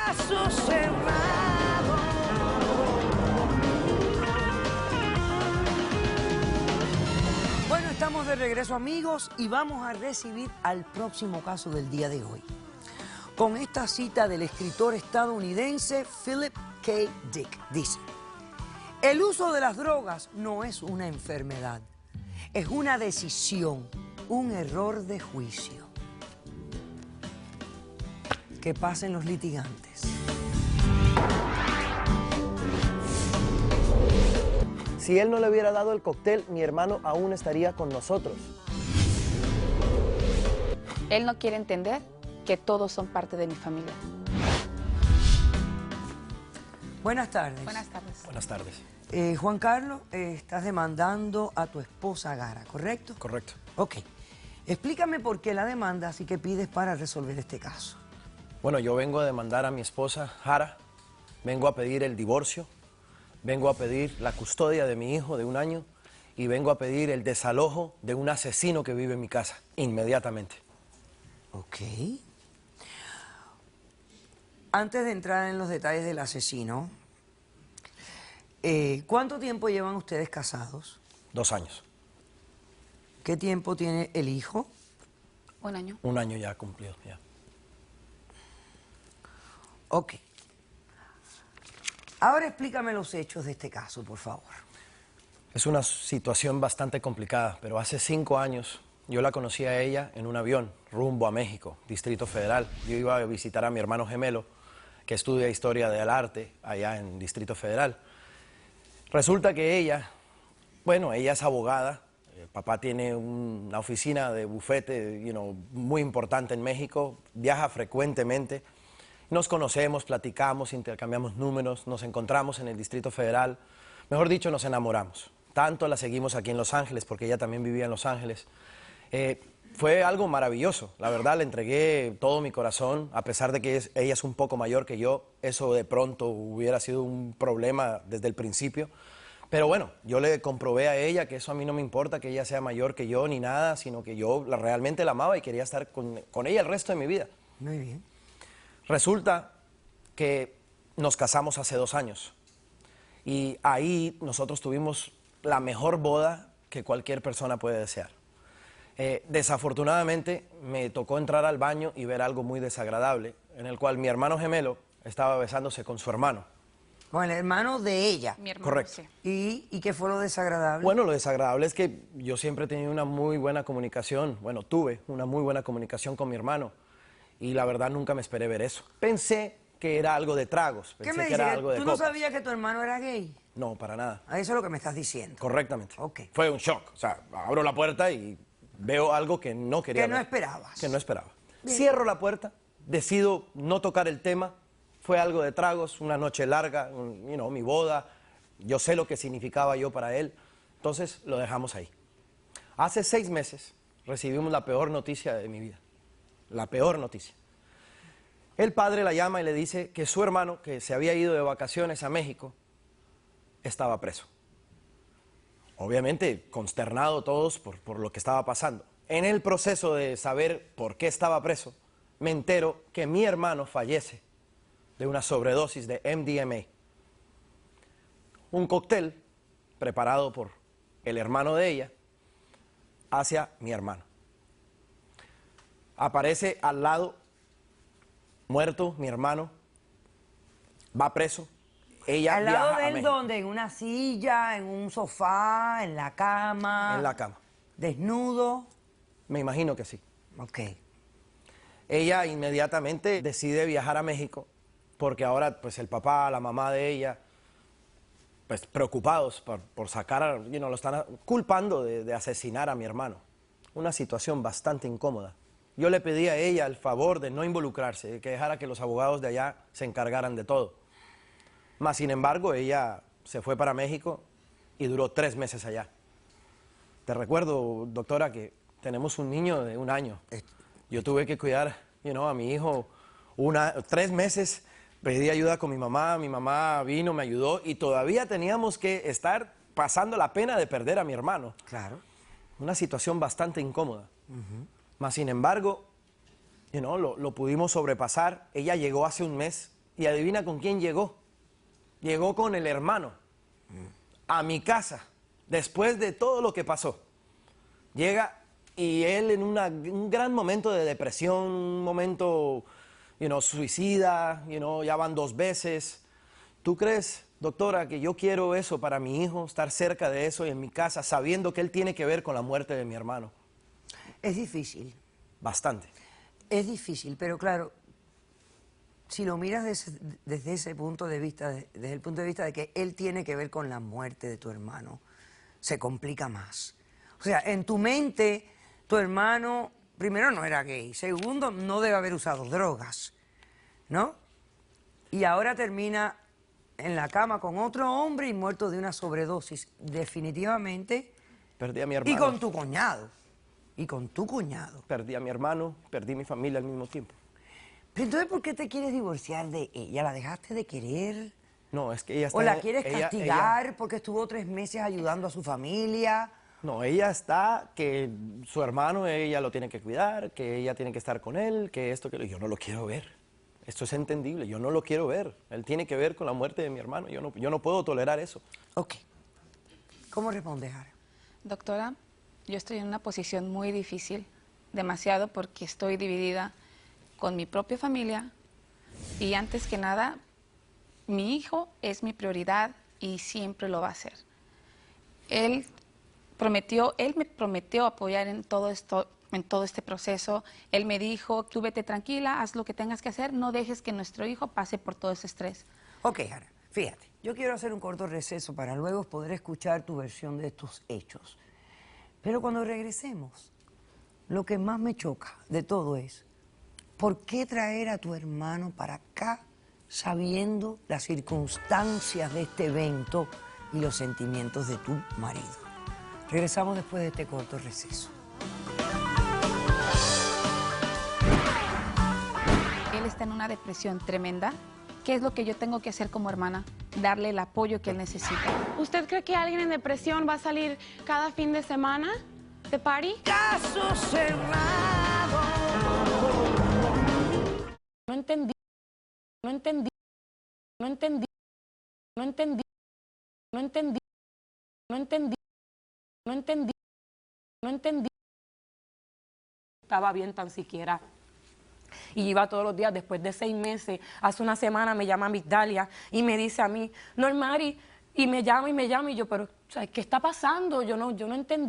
caso cerrado. Bueno, estamos de regreso, amigos, y vamos a recibir al próximo caso del día de hoy. Con esta cita del escritor estadounidense Philip K. Dick. Dice: el uso de las drogas no es una enfermedad, es una decisión, un error de juicio. Que pasen los litigantes. Si él no le hubiera dado el cóctel, mi hermano aún estaría con nosotros. Él no quiere entender que todos son parte de mi familia. Buenas tardes. Buenas tardes. Buenas tardes. Juan Carlos, estás demandando a tu esposa Gara, ¿correcto? Correcto. Ok. Explícame por qué la demandas y qué pides para resolver este caso. Bueno, yo vengo a demandar a mi esposa, Jara. Vengo a pedir el divorcio. Vengo a pedir la custodia de mi hijo de 1 año. Y vengo a pedir el desalojo de un asesino que vive en mi casa, inmediatamente. Ok. Antes de entrar en los detalles del asesino, ¿cuánto tiempo llevan ustedes casados? 2 años. ¿Qué tiempo tiene el hijo? 1 año. 1 año ya cumplido, ya. Ok. Ahora explícame los hechos de este caso, por favor. Es una situación bastante complicada, pero hace 5 años yo la conocí a ella en un avión rumbo a México, Distrito Federal. Yo iba a visitar a mi hermano gemelo, que estudia Historia del Arte allá en Distrito Federal. Resulta que ella, bueno, ella es abogada. El papá tiene una oficina de bufete, muy importante en México, viaja frecuentemente. Nos conocemos, platicamos, intercambiamos números, nos encontramos en el Distrito Federal. Mejor dicho, nos enamoramos. Tanto la seguimos aquí en Los Ángeles, porque ella también vivía en Los Ángeles. Fue algo maravilloso, la verdad, le entregué todo mi corazón, a pesar de que ella es un poco mayor que yo, eso de pronto hubiera sido un problema desde el principio. Pero bueno, yo le comprobé a ella que eso a mí no me importa, que ella sea mayor que yo ni nada, sino que yo realmente la amaba y quería estar con ella el resto de mi vida. Muy bien. Resulta que nos casamos hace 2 años y ahí nosotros tuvimos la mejor boda que cualquier persona puede desear. Desafortunadamente me tocó entrar al baño y ver algo muy desagradable, en el cual mi hermano gemelo estaba besándose con su hermano. Con el hermano de ella. Mi hermano. Correcto. Sí. ¿Y qué fue lo desagradable? Bueno, lo desagradable es que yo siempre he tenido una muy buena comunicación, bueno, tuve una muy buena comunicación con mi hermano y la verdad nunca me esperé ver eso. Pensé que era algo de tragos, ¿Qué pensé me que dices? era algo de ¿Tú no copas. sabías que tu hermano era gay? No, para nada. Eso es lo que me estás diciendo. Correctamente. Ok. Fue un shock, o sea, abro la puerta y veo algo que no quería Que no ver. esperabas. Que no esperaba. Bien. Cierro la puerta, decido no tocar el tema. Fue algo de tragos, una noche larga, mi boda. Yo sé lo que significaba yo para él. Entonces lo dejamos ahí. Hace 6 meses recibimos la peor noticia de mi vida. La peor noticia. El padre la llama y le dice que su hermano, que se había ido de vacaciones a México, estaba preso. Obviamente, consternado todos por lo que estaba pasando. En el proceso de saber por qué estaba preso, me entero que mi hermano fallece de una sobredosis de MDMA. Un cóctel preparado por el hermano de ella hacia mi hermano. Aparece al lado, muerto, mi hermano, va preso. Ella ¿Al lado viaja de a él México. dónde? ¿En una silla, en un sofá, en la cama? En la cama. ¿Desnudo? Me imagino que sí. Ok. Ella inmediatamente decide viajar a México porque ahora pues el papá, la mamá de ella, pues preocupados por sacar, lo están culpando de asesinar a mi hermano. Una situación bastante incómoda. Yo le pedí a ella el favor de no involucrarse, de que dejara que los abogados de allá se encargaran de todo. Mas, sin embargo, ella se fue para México y duró 3 meses allá. Te recuerdo, doctora, que tenemos un niño de 1 año. Yo tuve que cuidar, a mi hijo 3 meses, pedí ayuda con mi mamá vino, me ayudó y todavía teníamos que estar pasando la pena de perder a mi hermano. Claro. Una situación bastante incómoda. Mas, sin embargo, lo pudimos sobrepasar. Ella llegó hace 1 mes Y adivina con quién llegó. Llegó con el hermano a mi casa, después de todo lo que pasó. Llega y él en un gran momento de depresión, un momento, suicida, ya van 2 veces. ¿Tú crees, doctora, que yo quiero eso para mi hijo, estar cerca de eso y en mi casa, sabiendo que él tiene que ver con la muerte de mi hermano? Es difícil. Bastante. Es difícil, pero claro, si lo miras desde ese punto de vista, desde el punto de vista de que él tiene que ver con la muerte de tu hermano, se complica más. O sea, en tu mente, tu hermano, primero, no era gay, segundo, no debe haber usado drogas, ¿no? Y ahora termina en la cama con otro hombre y muerto de una sobredosis. Definitivamente. Perdí a mi hermano. Y con tu cuñado. Y con tu cuñado. Perdí a mi hermano, perdí mi familia al mismo tiempo. Pero entonces, ¿por qué te quieres divorciar de ella? ¿La dejaste de querer? No, es que ella está... ¿O la quieres castigar porque estuvo 3 meses ayudando a su familia? No, ella está que su hermano, ella lo tiene que cuidar, que ella tiene que estar con él, que esto, que yo no lo quiero ver. Esto es entendible, yo no lo quiero ver. Él tiene que ver con la muerte de mi hermano, yo no puedo tolerar eso. Ok. ¿Cómo respondes, Jara? Doctora, yo estoy en una posición muy difícil, demasiado, porque estoy dividida con mi propia familia y antes que nada, mi hijo es mi prioridad y siempre lo va a ser. Él me prometió apoyar en todo esto, en todo este proceso. Él me dijo, tú vete tranquila, haz lo que tengas que hacer, no dejes que nuestro hijo pase por todo ese estrés. Ok, Jara, fíjate, yo quiero hacer un corto receso para luego poder escuchar tu versión de estos hechos. Pero cuando regresemos, lo que más me choca de todo es, ¿por qué traer a tu hermano para acá sabiendo las circunstancias de este evento y los sentimientos de tu marido? Regresamos después de este corto receso. Él está en una depresión tremenda. ¿Qué es lo que yo tengo que hacer como hermana? Darle el apoyo que él necesita. ¿Usted cree que alguien en depresión va a salir cada fin de semana de party? ¡Caso cerrado! No entendí, no entendí, no entendí, no entendí, no entendí, no entendí, no entendí, no entendí. Estaba bien tan siquiera. Y iba todos los días, después de 6 meses, hace una semana me llama Migdalia y me dice a mí, Normari, y me llama, y yo, pero, ¿qué está pasando? Yo no entendí.